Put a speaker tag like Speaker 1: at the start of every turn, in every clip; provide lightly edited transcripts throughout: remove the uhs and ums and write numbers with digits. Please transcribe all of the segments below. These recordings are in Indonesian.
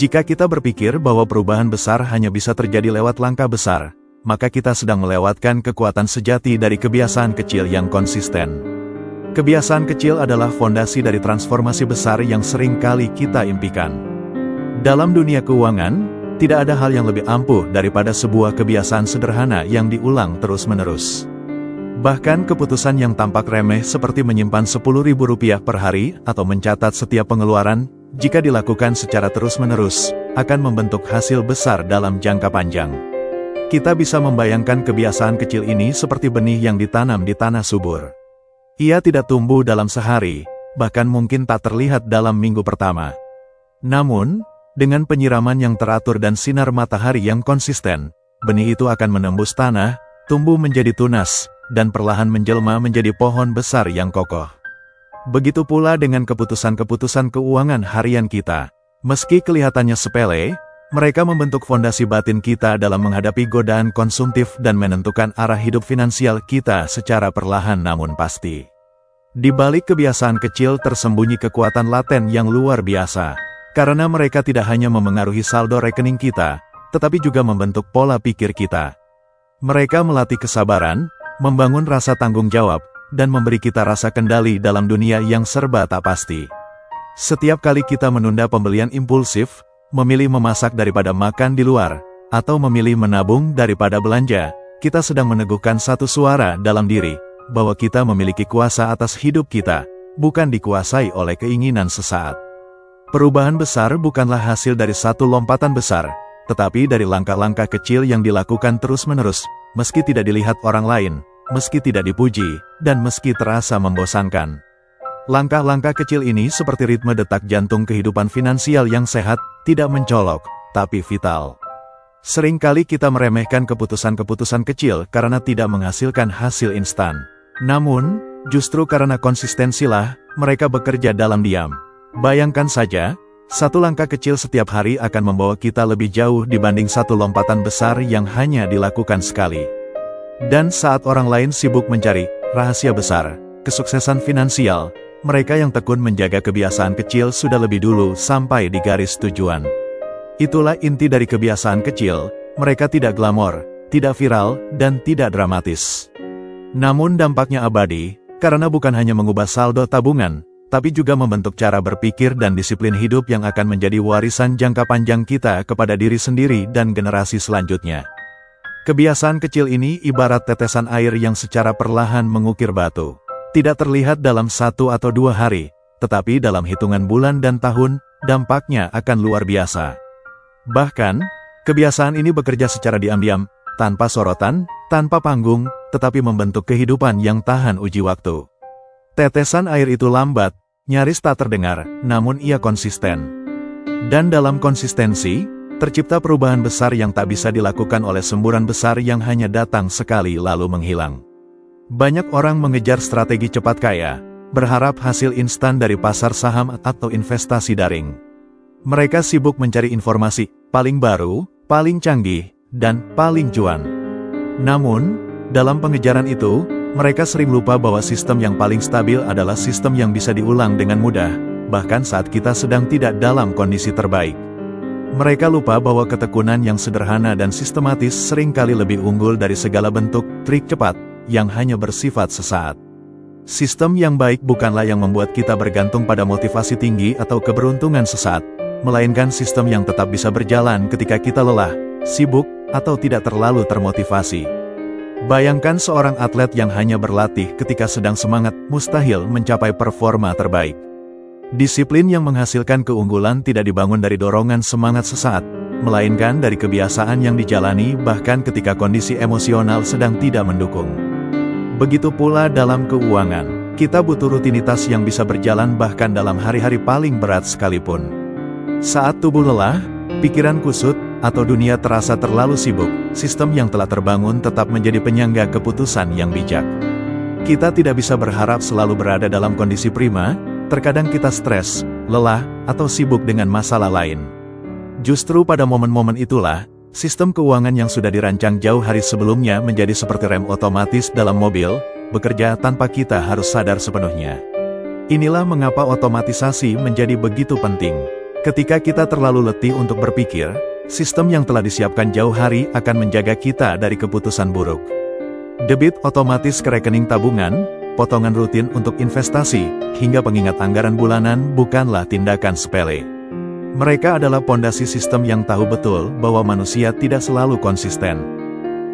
Speaker 1: Jika kita berpikir bahwa perubahan besar hanya bisa terjadi lewat langkah besar, maka kita sedang melewatkan kekuatan sejati dari kebiasaan kecil yang konsisten. Kebiasaan kecil adalah fondasi dari transformasi besar yang sering kali kita impikan. Dalam dunia keuangan, tidak ada hal yang lebih ampuh daripada sebuah kebiasaan sederhana yang diulang terus-menerus. Bahkan keputusan yang tampak remeh seperti menyimpan Rp10.000 per hari atau mencatat setiap pengeluaran, jika dilakukan secara terus-menerus, akan membentuk hasil besar dalam jangka panjang. Kita bisa membayangkan kebiasaan kecil ini seperti benih yang ditanam di tanah subur. Ia tidak tumbuh dalam sehari, bahkan mungkin tak terlihat dalam minggu pertama. Namun, dengan penyiraman yang teratur dan sinar matahari yang konsisten, benih itu akan menembus tanah, tumbuh menjadi tunas, dan perlahan menjelma menjadi pohon besar yang kokoh. Begitu pula dengan keputusan-keputusan keuangan harian kita. Meski kelihatannya sepele, mereka membentuk fondasi batin kita dalam menghadapi godaan konsumtif dan menentukan arah hidup finansial kita secara perlahan namun pasti. Di balik kebiasaan kecil tersembunyi kekuatan laten yang luar biasa, karena mereka tidak hanya memengaruhi saldo rekening kita, tetapi juga membentuk pola pikir kita. Mereka melatih kesabaran, membangun rasa tanggung jawab, dan memberi kita rasa kendali dalam dunia yang serba tak pasti. Setiap kali kita menunda pembelian impulsif, memilih memasak daripada makan di luar, atau memilih menabung daripada belanja, kita sedang meneguhkan satu suara dalam diri, bahwa kita memiliki kuasa atas hidup kita, bukan dikuasai oleh keinginan sesaat. Perubahan besar bukanlah hasil dari satu lompatan besar, tetapi dari langkah-langkah kecil yang dilakukan terus-menerus, meski tidak dilihat orang lain, meski tidak dipuji, dan meski terasa membosankan. Langkah-langkah kecil ini seperti ritme detak jantung kehidupan finansial yang sehat, tidak mencolok, tapi vital. Seringkali kita meremehkan keputusan-keputusan kecil karena tidak menghasilkan hasil instan. Namun, justru karena konsistensilah, mereka bekerja dalam diam. Bayangkan saja, satu langkah kecil setiap hari akan membawa kita lebih jauh dibanding satu lompatan besar yang hanya dilakukan sekali. Dan saat orang lain sibuk mencari rahasia besar, kesuksesan finansial, mereka yang tekun menjaga kebiasaan kecil sudah lebih dulu sampai di garis tujuan. Itulah inti dari kebiasaan kecil, mereka tidak glamor, tidak viral, dan tidak dramatis. Namun dampaknya abadi, karena bukan hanya mengubah saldo tabungan, tapi juga membentuk cara berpikir dan disiplin hidup yang akan menjadi warisan jangka panjang kita kepada diri sendiri dan generasi selanjutnya. Kebiasaan kecil ini ibarat tetesan air yang secara perlahan mengukir batu. Tidak terlihat dalam 1 atau 2 hari, tetapi dalam hitungan bulan dan tahun, dampaknya akan luar biasa. Bahkan, kebiasaan ini bekerja secara diam-diam, tanpa sorotan, tanpa panggung, tetapi membentuk kehidupan yang tahan uji waktu. Tetesan air itu lambat, nyaris tak terdengar, namun ia konsisten. Dan dalam konsistensi, tercipta perubahan besar yang tak bisa dilakukan oleh semburan besar yang hanya datang sekali lalu menghilang. Banyak orang mengejar strategi cepat kaya, berharap hasil instan dari pasar saham atau investasi daring. Mereka sibuk mencari informasi paling baru, paling canggih, dan paling cuan. Namun, dalam pengejaran itu, mereka sering lupa bahwa sistem yang paling stabil adalah sistem yang bisa diulang dengan mudah, bahkan saat kita sedang tidak dalam kondisi terbaik. Mereka lupa bahwa ketekunan yang sederhana dan sistematis seringkali lebih unggul dari segala bentuk trik cepat yang hanya bersifat sesaat. Sistem yang baik bukanlah yang membuat kita bergantung pada motivasi tinggi atau keberuntungan sesaat, melainkan sistem yang tetap bisa berjalan ketika kita lelah, sibuk, atau tidak terlalu termotivasi. Bayangkan seorang atlet yang hanya berlatih ketika sedang semangat, mustahil mencapai performa terbaik. Disiplin yang menghasilkan keunggulan tidak dibangun dari dorongan semangat sesaat, melainkan dari kebiasaan yang dijalani bahkan ketika kondisi emosional sedang tidak mendukung. Begitu pula dalam keuangan, kita butuh rutinitas yang bisa berjalan bahkan dalam hari-hari paling berat sekalipun. Saat tubuh lelah, pikiran kusut, atau dunia terasa terlalu sibuk, sistem yang telah terbangun tetap menjadi penyangga keputusan yang bijak. Kita tidak bisa berharap selalu berada dalam kondisi prima. Terkadang kita stres, lelah, atau sibuk dengan masalah lain. Justru pada momen-momen itulah, sistem keuangan yang sudah dirancang jauh hari sebelumnya menjadi seperti rem otomatis dalam mobil, bekerja tanpa kita harus sadar sepenuhnya. Inilah mengapa otomatisasi menjadi begitu penting. Ketika kita terlalu letih untuk berpikir, sistem yang telah disiapkan jauh hari akan menjaga kita dari keputusan buruk. Debit otomatis ke rekening tabungan, potongan rutin untuk investasi, hingga pengingat anggaran bulanan bukanlah tindakan sepele. Mereka adalah pondasi sistem yang tahu betul bahwa manusia tidak selalu konsisten.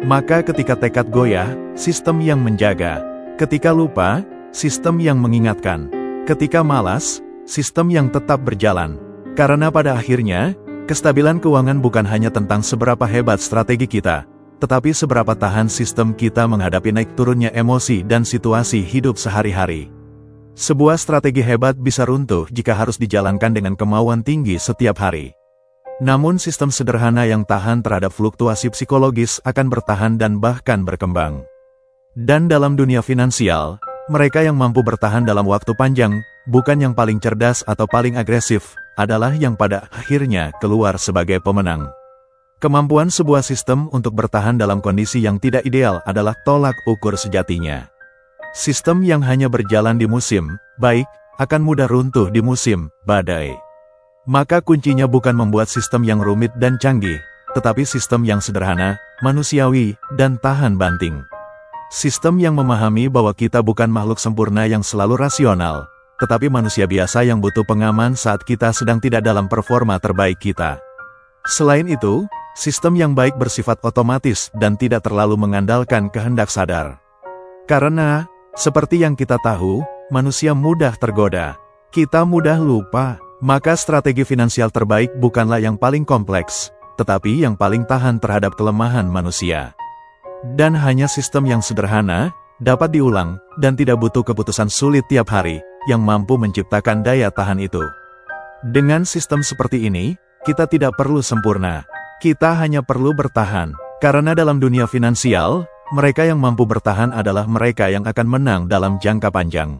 Speaker 1: Maka ketika tekad goyah, sistem yang menjaga. Ketika lupa, sistem yang mengingatkan. Ketika malas, sistem yang tetap berjalan. Karena pada akhirnya, kestabilan keuangan bukan hanya tentang seberapa hebat strategi kita, tetapi seberapa tahan sistem kita menghadapi naik turunnya emosi dan situasi hidup sehari-hari. Sebuah strategi hebat bisa runtuh jika harus dijalankan dengan kemauan tinggi setiap hari. Namun sistem sederhana yang tahan terhadap fluktuasi psikologis akan bertahan dan bahkan berkembang. Dan dalam dunia finansial, mereka yang mampu bertahan dalam waktu panjang, bukan yang paling cerdas atau paling agresif, adalah yang pada akhirnya keluar sebagai pemenang. Kemampuan sebuah sistem untuk bertahan dalam kondisi yang tidak ideal adalah tolak ukur sejatinya. Sistem yang hanya berjalan di musim baik, akan mudah runtuh di musim badai. Maka kuncinya bukan membuat sistem yang rumit dan canggih, tetapi sistem yang sederhana, manusiawi, dan tahan banting. Sistem yang memahami bahwa kita bukan makhluk sempurna yang selalu rasional, tetapi manusia biasa yang butuh pengaman saat kita sedang tidak dalam performa terbaik kita. Selain itu, sistem yang baik bersifat otomatis dan tidak terlalu mengandalkan kehendak sadar. Karena, seperti yang kita tahu, manusia mudah tergoda. Kita mudah lupa, maka strategi finansial terbaik bukanlah yang paling kompleks, tetapi yang paling tahan terhadap kelemahan manusia. Dan hanya sistem yang sederhana, dapat diulang, dan tidak butuh keputusan sulit tiap hari, yang mampu menciptakan daya tahan itu. Dengan sistem seperti ini, kita tidak perlu sempurna. Kita hanya perlu bertahan. Karena dalam dunia finansial, mereka yang mampu bertahan adalah mereka yang akan menang dalam jangka panjang.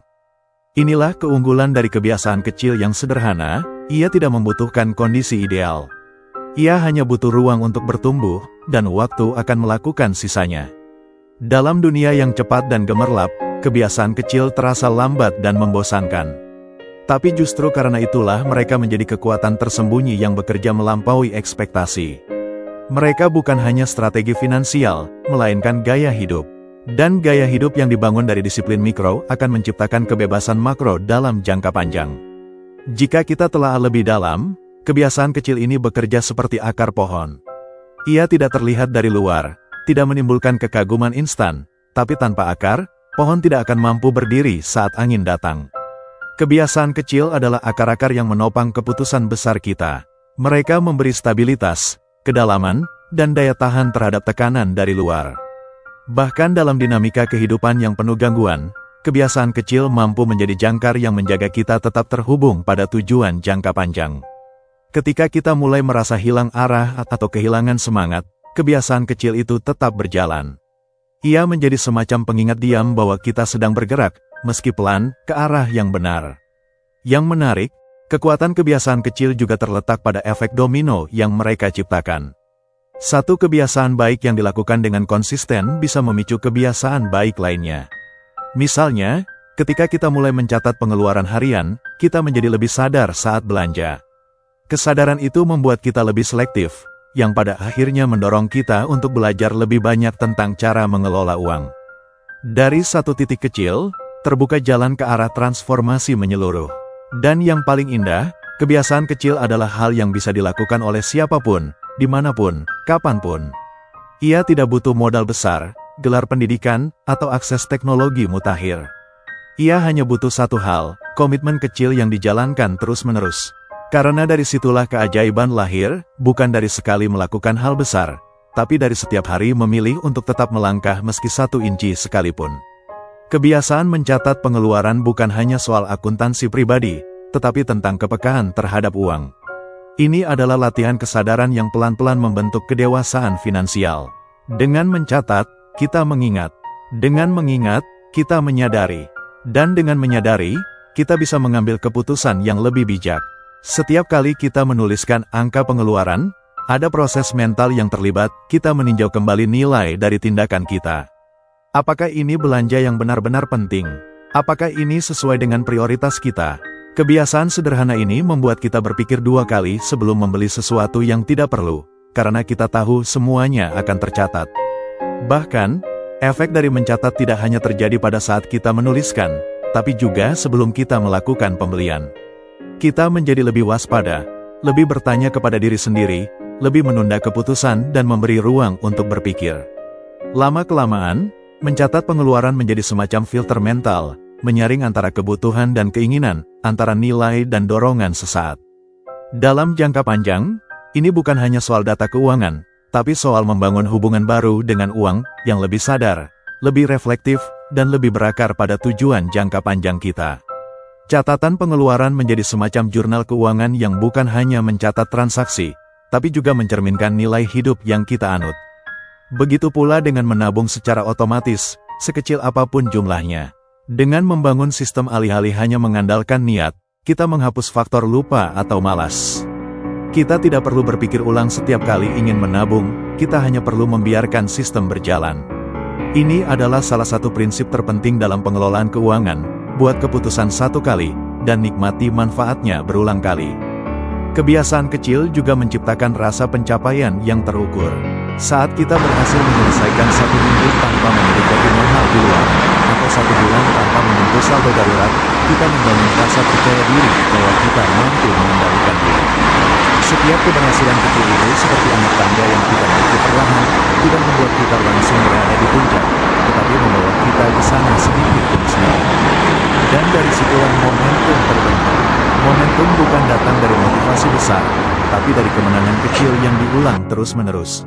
Speaker 1: Inilah keunggulan dari kebiasaan kecil yang sederhana, ia tidak membutuhkan kondisi ideal. Ia hanya butuh ruang untuk bertumbuh, dan waktu akan melakukan sisanya. Dalam dunia yang cepat dan gemerlap, kebiasaan kecil terasa lambat dan membosankan. Tapi justru karena itulah mereka menjadi kekuatan tersembunyi yang bekerja melampaui ekspektasi. Mereka bukan hanya strategi finansial, melainkan gaya hidup. Dan gaya hidup yang dibangun dari disiplin mikro akan menciptakan kebebasan makro dalam jangka panjang. Jika kita telah lebih dalam, kebiasaan kecil ini bekerja seperti akar pohon. Ia tidak terlihat dari luar, tidak menimbulkan kekaguman instan, tapi tanpa akar, pohon tidak akan mampu berdiri saat angin datang. Kebiasaan kecil adalah akar-akar yang menopang keputusan besar kita. Mereka memberi stabilitas, kedalaman, dan daya tahan terhadap tekanan dari luar. Bahkan dalam dinamika kehidupan yang penuh gangguan, kebiasaan kecil mampu menjadi jangkar yang menjaga kita tetap terhubung pada tujuan jangka panjang. Ketika kita mulai merasa hilang arah atau kehilangan semangat, kebiasaan kecil itu tetap berjalan. Ia menjadi semacam pengingat diam bahwa kita sedang bergerak, meski pelan, ke arah yang benar. Yang menarik, kekuatan kebiasaan kecil juga terletak pada efek domino yang mereka ciptakan. Satu kebiasaan baik yang dilakukan dengan konsisten bisa memicu kebiasaan baik lainnya. Misalnya, ketika kita mulai mencatat pengeluaran harian, kita menjadi lebih sadar saat belanja. Kesadaran itu membuat kita lebih selektif, yang pada akhirnya mendorong kita untuk belajar lebih banyak tentang cara mengelola uang. Dari satu titik kecil, terbuka jalan ke arah transformasi menyeluruh. Dan yang paling indah, kebiasaan kecil adalah hal yang bisa dilakukan oleh siapapun, dimanapun, kapanpun. Ia tidak butuh modal besar, gelar pendidikan, atau akses teknologi mutakhir. Ia hanya butuh satu hal, komitmen kecil yang dijalankan terus-menerus. Karena dari situlah keajaiban lahir, bukan dari sekali melakukan hal besar, tapi dari setiap hari memilih untuk tetap melangkah meski 1 inci sekalipun. Kebiasaan mencatat pengeluaran bukan hanya soal akuntansi pribadi, tetapi tentang kepekaan terhadap uang. Ini adalah latihan kesadaran yang pelan-pelan membentuk kedewasaan finansial. Dengan mencatat, kita mengingat. Dengan mengingat, kita menyadari. Dan dengan menyadari, kita bisa mengambil keputusan yang lebih bijak. Setiap kali kita menuliskan angka pengeluaran, ada proses mental yang terlibat, kita meninjau kembali nilai dari tindakan kita. Apakah ini belanja yang benar-benar penting? Apakah ini sesuai dengan prioritas kita? Kebiasaan sederhana ini membuat kita berpikir dua kali sebelum membeli sesuatu yang tidak perlu, karena kita tahu semuanya akan tercatat. Bahkan, efek dari mencatat tidak hanya terjadi pada saat kita menuliskan, tapi juga sebelum kita melakukan pembelian. Kita menjadi lebih waspada, lebih bertanya kepada diri sendiri, lebih menunda keputusan dan memberi ruang untuk berpikir. Lama-kelamaan, mencatat pengeluaran menjadi semacam filter mental, menyaring antara kebutuhan dan keinginan, antara nilai dan dorongan sesaat. Dalam jangka panjang, ini bukan hanya soal data keuangan, tapi soal membangun hubungan baru dengan uang yang lebih sadar, lebih reflektif, dan lebih berakar pada tujuan jangka panjang kita. Catatan pengeluaran menjadi semacam jurnal keuangan yang bukan hanya mencatat transaksi, tapi juga mencerminkan nilai hidup yang kita anut. Begitu pula dengan menabung secara otomatis, sekecil apapun jumlahnya. Dengan membangun sistem alih-alih hanya mengandalkan niat, kita menghapus faktor lupa atau malas. Kita tidak perlu berpikir ulang setiap kali ingin menabung, kita hanya perlu membiarkan sistem berjalan. Ini adalah salah satu prinsip terpenting dalam pengelolaan keuangan, buat keputusan satu kali, dan nikmati manfaatnya berulang kali. Kebiasaan kecil juga menciptakan rasa pencapaian yang terukur. Saat kita berhasil menyelesaikan satu minggu tanpa membeli kopi mahal di luar, atau satu bulan tanpa menyentuh saldo darurat, kita membangun rasa percaya diri bahwa kita mampu mengendalikan diri. Setiap keberhasilan kecil itu seperti anak tangga yang kita naiki perlahan, tidak membuat kita langsung berada di puncak, tetapi membawa kita ke sana sedikit demi sedikit. Dan dari situlah momentum terbentuk. Momentum bukan datang dari motivasi besar, tapi dari kemenangan kecil yang diulang terus-menerus.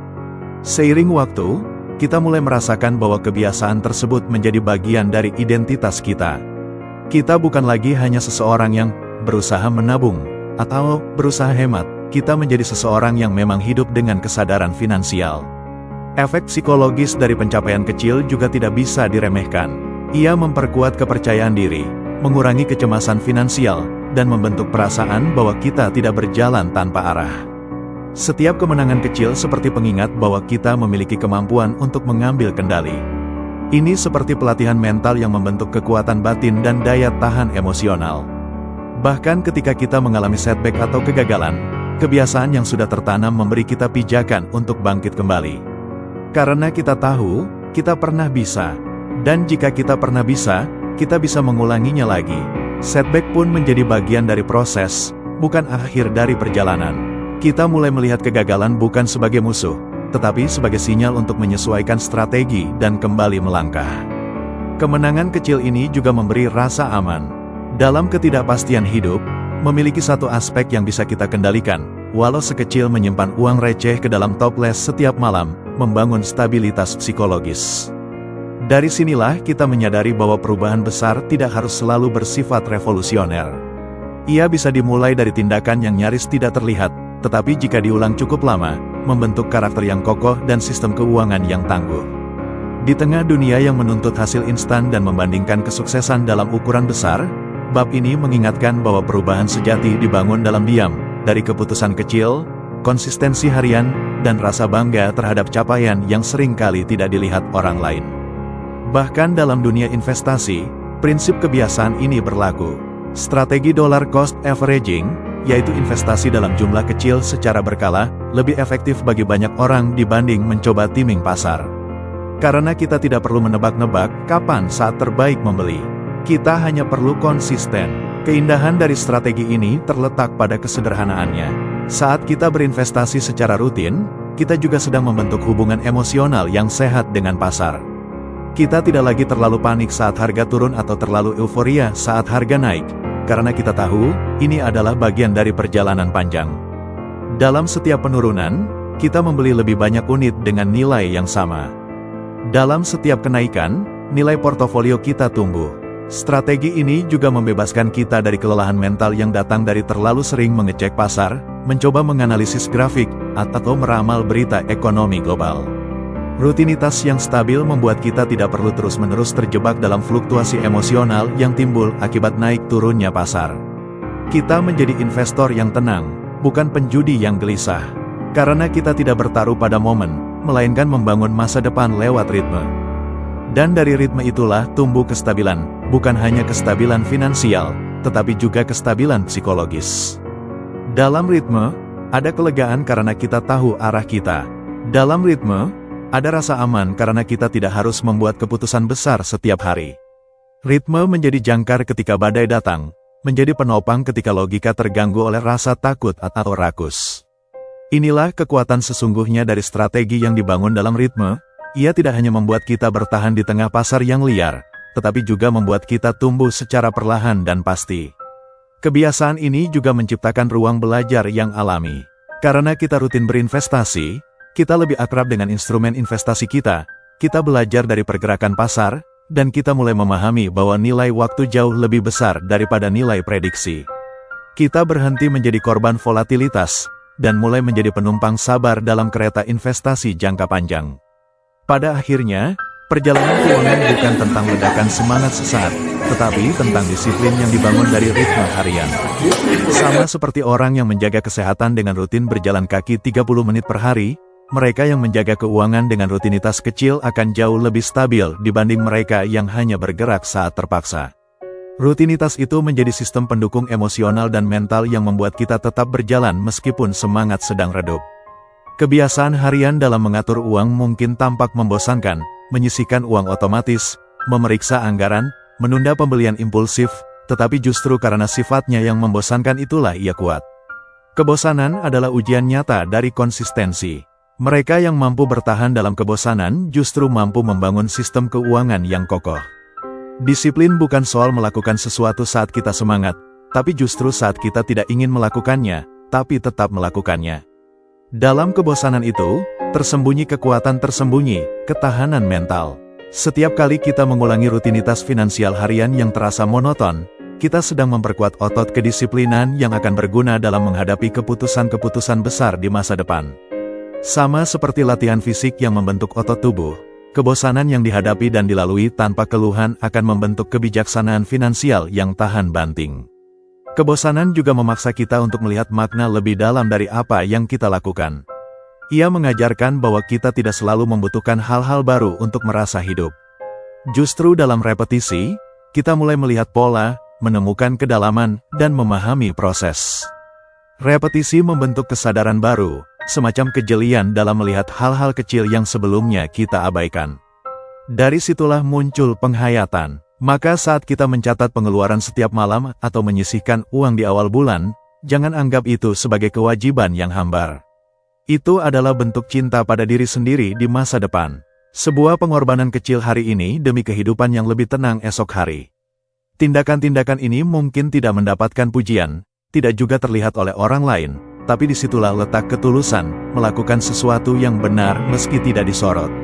Speaker 1: Seiring waktu, kita mulai merasakan bahwa kebiasaan tersebut menjadi bagian dari identitas kita. Kita bukan lagi hanya seseorang yang berusaha menabung, atau berusaha hemat, kita menjadi seseorang yang memang hidup dengan kesadaran finansial. Efek psikologis dari pencapaian kecil juga tidak bisa diremehkan. Ia memperkuat kepercayaan diri, mengurangi kecemasan finansial, dan membentuk perasaan bahwa kita tidak berjalan tanpa arah. Setiap kemenangan kecil seperti pengingat bahwa kita memiliki kemampuan untuk mengambil kendali. Ini seperti pelatihan mental yang membentuk kekuatan batin dan daya tahan emosional. Bahkan ketika kita mengalami setback atau kegagalan, kebiasaan yang sudah tertanam memberi kita pijakan untuk bangkit kembali. Karena kita tahu, kita pernah bisa. Dan jika kita pernah bisa, kita bisa mengulanginya lagi. Setback pun menjadi bagian dari proses, bukan akhir dari perjalanan. Kita mulai melihat kegagalan bukan sebagai musuh, tetapi sebagai sinyal untuk menyesuaikan strategi dan kembali melangkah. Kemenangan kecil ini juga memberi rasa aman. Dalam ketidakpastian hidup, memiliki satu aspek yang bisa kita kendalikan, walau sekecil menyimpan uang receh ke dalam toples setiap malam, membangun stabilitas psikologis. Dari sinilah kita menyadari bahwa perubahan besar tidak harus selalu bersifat revolusioner. Ia bisa dimulai dari tindakan yang nyaris tidak terlihat, tetapi jika diulang cukup lama, membentuk karakter yang kokoh dan sistem keuangan yang tangguh. Di tengah dunia yang menuntut hasil instan dan membandingkan kesuksesan dalam ukuran besar, bab ini mengingatkan bahwa perubahan sejati dibangun dalam diam, dari keputusan kecil, konsistensi harian, dan rasa bangga terhadap capaian yang seringkali tidak dilihat orang lain. Bahkan dalam dunia investasi, prinsip kebiasaan ini berlaku. Strategi dollar cost averaging, yaitu investasi dalam jumlah kecil secara berkala, lebih efektif bagi banyak orang dibanding mencoba timing pasar. Karena kita tidak perlu menebak-nebak kapan saat terbaik membeli. Kita hanya perlu konsisten. Keindahan dari strategi ini terletak pada kesederhanaannya. Saat kita berinvestasi secara rutin, kita juga sedang membentuk hubungan emosional yang sehat dengan pasar. Kita tidak lagi terlalu panik saat harga turun atau terlalu euforia saat harga naik, karena kita tahu, ini adalah bagian dari perjalanan panjang. Dalam setiap penurunan, kita membeli lebih banyak unit dengan nilai yang sama. Dalam setiap kenaikan, nilai portofolio kita tumbuh. Strategi ini juga membebaskan kita dari kelelahan mental yang datang dari terlalu sering mengecek pasar, mencoba menganalisis grafik, atau meramal berita ekonomi global. Rutinitas yang stabil membuat kita tidak perlu terus-menerus terjebak dalam fluktuasi emosional yang timbul akibat naik turunnya pasar. Kita menjadi investor yang tenang, bukan penjudi yang gelisah. Karena kita tidak bertaruh pada momen, melainkan membangun masa depan lewat ritme. Dan dari ritme itulah tumbuh kestabilan, bukan hanya kestabilan finansial, tetapi juga kestabilan psikologis. Dalam ritme, ada kelegaan karena kita tahu arah kita. Dalam ritme, ada rasa aman karena kita tidak harus membuat keputusan besar setiap hari. Ritme menjadi jangkar ketika badai datang, menjadi penopang ketika logika terganggu oleh rasa takut atau rakus. Inilah kekuatan sesungguhnya dari strategi yang dibangun dalam ritme. Ia tidak hanya membuat kita bertahan di tengah pasar yang liar, tetapi juga membuat kita tumbuh secara perlahan dan pasti. Kebiasaan ini juga menciptakan ruang belajar yang alami. Karena kita rutin berinvestasi, kita lebih akrab dengan instrumen investasi kita belajar dari pergerakan pasar, dan kita mulai memahami bahwa nilai waktu jauh lebih besar daripada nilai prediksi. Kita berhenti menjadi korban volatilitas, dan mulai menjadi penumpang sabar dalam kereta investasi jangka panjang. Pada akhirnya, perjalanan keuangan bukan tentang ledakan semangat sesaat, tetapi tentang disiplin yang dibangun dari ritme harian. Sama seperti orang yang menjaga kesehatan dengan rutin berjalan kaki 30 menit per hari, mereka yang menjaga keuangan dengan rutinitas kecil akan jauh lebih stabil dibanding mereka yang hanya bergerak saat terpaksa. Rutinitas itu menjadi sistem pendukung emosional dan mental yang membuat kita tetap berjalan meskipun semangat sedang redup. Kebiasaan harian dalam mengatur uang mungkin tampak membosankan, menyisihkan uang otomatis, memeriksa anggaran, menunda pembelian impulsif, tetapi justru karena sifatnya yang membosankan itulah ia kuat. Kebosanan adalah ujian nyata dari konsistensi. Mereka yang mampu bertahan dalam kebosanan justru mampu membangun sistem keuangan yang kokoh. Disiplin bukan soal melakukan sesuatu saat kita semangat, tapi justru saat kita tidak ingin melakukannya, tapi tetap melakukannya. Dalam kebosanan itu, tersembunyi kekuatan tersembunyi, ketahanan mental. Setiap kali kita mengulangi rutinitas finansial harian yang terasa monoton, kita sedang memperkuat otot kedisiplinan yang akan berguna dalam menghadapi keputusan-keputusan besar di masa depan. Sama seperti latihan fisik yang membentuk otot tubuh, kebosanan yang dihadapi dan dilalui tanpa keluhan akan membentuk kebijaksanaan finansial yang tahan banting. Kebosanan juga memaksa kita untuk melihat makna lebih dalam dari apa yang kita lakukan. Ia mengajarkan bahwa kita tidak selalu membutuhkan hal-hal baru untuk merasa hidup. Justru dalam repetisi, kita mulai melihat pola, menemukan kedalaman, dan memahami proses. Repetisi membentuk kesadaran baru, semacam kejelian dalam melihat hal-hal kecil yang sebelumnya kita abaikan. Dari situlah muncul penghayatan. Maka saat kita mencatat pengeluaran setiap malam atau menyisihkan uang di awal bulan, jangan anggap itu sebagai kewajiban yang hambar. Itu adalah bentuk cinta pada diri sendiri di masa depan. Sebuah pengorbanan kecil hari ini demi kehidupan yang lebih tenang esok hari. Tindakan-tindakan ini mungkin tidak mendapatkan pujian, tidak juga terlihat oleh orang lain, tapi disitulah letak ketulusan, melakukan sesuatu yang benar meski tidak disorot.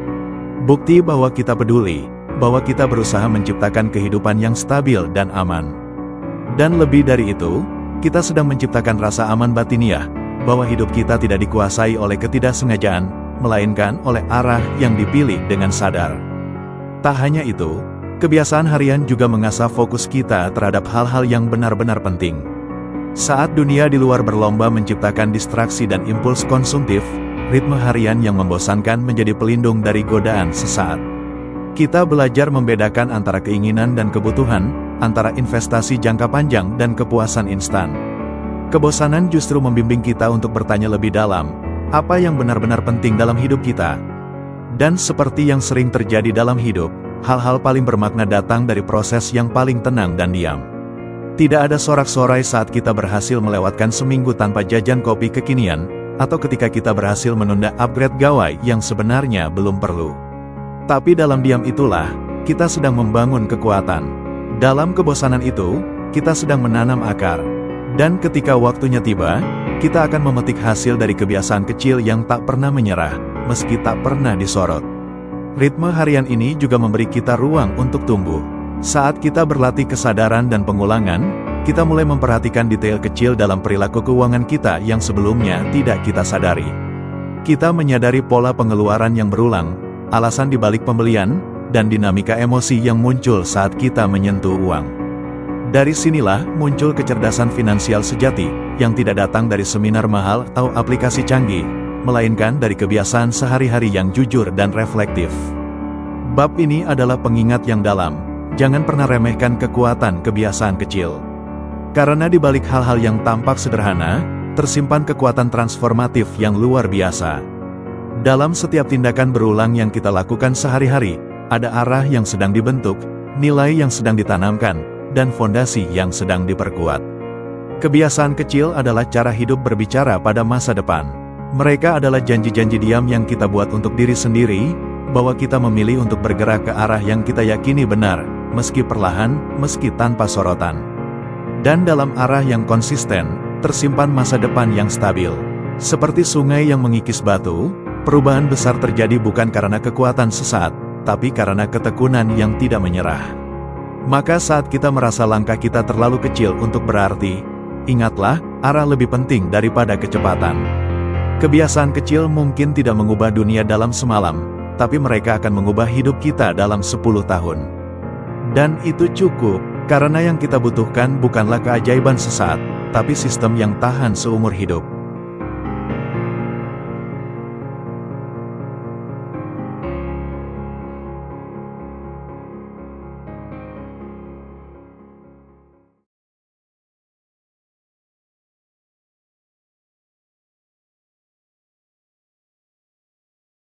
Speaker 1: Bukti bahwa kita peduli, bahwa kita berusaha menciptakan kehidupan yang stabil dan aman. Dan lebih dari itu, kita sedang menciptakan rasa aman batiniah, bahwa hidup kita tidak dikuasai oleh ketidaksengajaan, melainkan oleh arah yang dipilih dengan sadar. Tak hanya itu, kebiasaan harian juga mengasah fokus kita terhadap hal-hal yang benar-benar penting. Saat dunia di luar berlomba menciptakan distraksi dan impuls konsumtif, ritme harian yang membosankan menjadi pelindung dari godaan sesaat. Kita belajar membedakan antara keinginan dan kebutuhan, antara investasi jangka panjang dan kepuasan instan. Kebosanan justru membimbing kita untuk bertanya lebih dalam, apa yang benar-benar penting dalam hidup kita? Dan seperti yang sering terjadi dalam hidup, hal-hal paling bermakna datang dari proses yang paling tenang dan diam. Tidak ada sorak-sorai saat kita berhasil melewatkan seminggu tanpa jajan kopi kekinian, atau ketika kita berhasil menunda upgrade gawai yang sebenarnya belum perlu. Tapi dalam diam itulah, kita sedang membangun kekuatan. Dalam kebosanan itu, kita sedang menanam akar. Dan ketika waktunya tiba, kita akan memetik hasil dari kebiasaan kecil yang tak pernah menyerah, meski tak pernah disorot. Ritme harian ini juga memberi kita ruang untuk tumbuh. Saat kita berlatih kesadaran dan pengulangan, kita mulai memperhatikan detail kecil dalam perilaku keuangan kita yang sebelumnya tidak kita sadari. Kita menyadari pola pengeluaran yang berulang, alasan dibalik pembelian, dan dinamika emosi yang muncul saat kita menyentuh uang. Dari sinilah muncul kecerdasan finansial sejati, yang tidak datang dari seminar mahal atau aplikasi canggih, melainkan dari kebiasaan sehari-hari yang jujur dan reflektif. Bab ini adalah pengingat yang dalam, jangan pernah remehkan kekuatan kebiasaan kecil. Karena di balik hal-hal yang tampak sederhana, tersimpan kekuatan transformatif yang luar biasa. Dalam setiap tindakan berulang yang kita lakukan sehari-hari, ada arah yang sedang dibentuk, nilai yang sedang ditanamkan, dan fondasi yang sedang diperkuat. Kebiasaan kecil adalah cara hidup berbicara pada masa depan. Mereka adalah janji-janji diam yang kita buat untuk diri sendiri, bahwa kita memilih untuk bergerak ke arah yang kita yakini benar, meski perlahan, meski tanpa sorotan. Dan dalam arah yang konsisten, tersimpan masa depan yang stabil. Seperti sungai yang mengikis batu, perubahan besar terjadi bukan karena kekuatan sesaat, tapi karena ketekunan yang tidak menyerah. Maka saat kita merasa langkah kita terlalu kecil untuk berarti, ingatlah, arah lebih penting daripada kecepatan. Kebiasaan kecil mungkin tidak mengubah dunia dalam semalam, tapi mereka akan mengubah hidup kita dalam 10 tahun. Dan itu cukup, karena yang kita butuhkan bukanlah keajaiban sesaat, tapi sistem yang tahan seumur hidup.